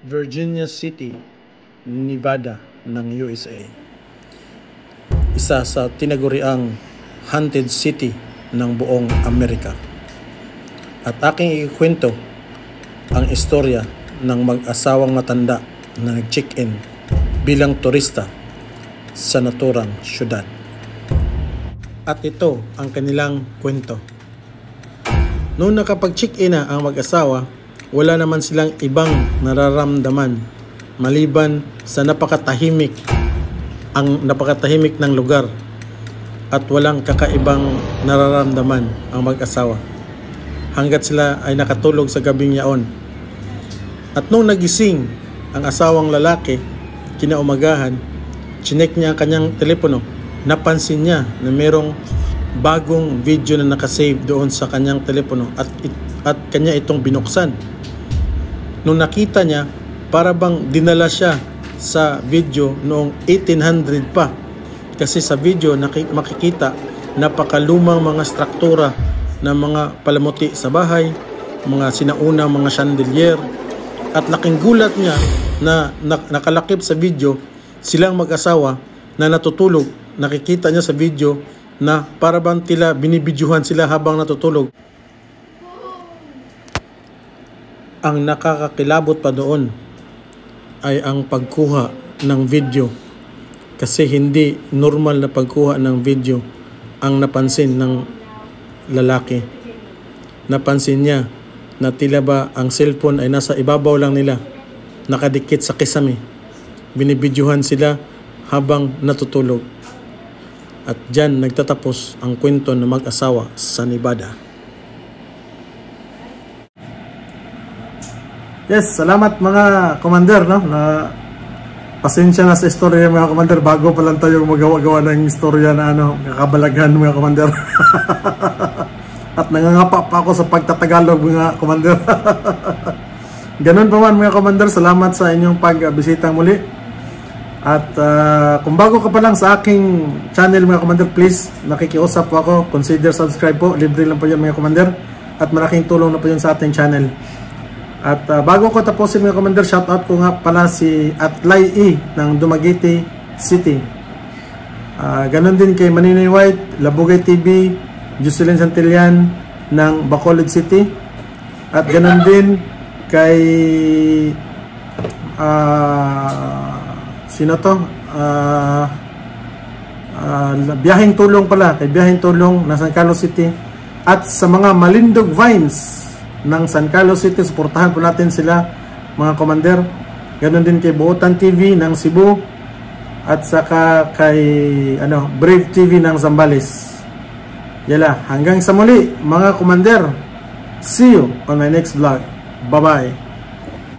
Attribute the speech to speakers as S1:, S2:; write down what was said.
S1: Virginia City, Nevada ng USA. Isa sa tinaguriang haunted city ng buong Amerika. At aking ikwento ang istorya ng mag-asawang matanda na nag-check-in bilang turista sa naturang syudad. At ito ang kanilang kwento. Noong nakapag-check-in na ang mag-asawa, wala naman silang ibang nararamdaman maliban sa napakatahimik ng lugar at walang kakaibang nararamdaman ang mag-asawa hanggat sila ay nakatulog sa gabing yaon. At nung nagising ang asawang lalaki kinaumagahan, chinek niya ang kanyang telepono, napansin niya na merong bagong video na nakasave doon sa kanyang telepono at kanya itong binuksan. Nung nakita niya, para bang dinala siya sa video noong 1800 pa. Kasi sa video makikita napakalumang mga struktura ng mga palamuti sa bahay, mga sinaunang mga chandelier. At laking gulat niya na nakalakip sa video silang mag-asawa na natutulog. Nakikita niya sa video na para bang tila binibidyuhan sila habang natutulog. Ang nakakakilabot pa doon ay ang pagkuha ng video, kasi hindi normal na pagkuha ng video ang napansin ng lalaki. Napansin niya na tila ba ang cellphone ay nasa ibabaw lang nila, nakadikit sa kisame. Binibidyuhan sila habang natutulog. At dyan nagtatapos ang kwento ng mag-asawa sa Nevada. Yes, salamat mga commander, no? Na pasensya na sa istorya mga commander, bago pa lang tayo magawa-gawa ng istorya na kakabalaghan mga commander. At nangangapa pa ako sa pagtatagalog mga commander. Ganun pa man mga commander, salamat sa inyong pagbisita muli. At kung bago ka pa lang sa aking channel mga commander, please, nakikiusap po ako, consider subscribe po, libre lang po yan mga commander. At malaking tulong na po yun sa ating channel. At bago ko tapusin mga commander, shoutout ko nga pala si Atlay E ng Dumaguete City. Ganon din kay Maninoy White, Labugay TV, Jocelyn Santillan ng Bacolod City. At ganon din kay sino to? Biyaheng Tulong pala, kay Biyaheng Tulong ng San Carlos City. At sa mga Malindog Vines ng San Carlos City, suportahan po natin sila mga commander. Ganon din kay Buotan TV ng Cebu at saka kay Brave TV ng Zambales. Yala, hanggang sa muli mga commander. See you on my next vlog. Bye bye.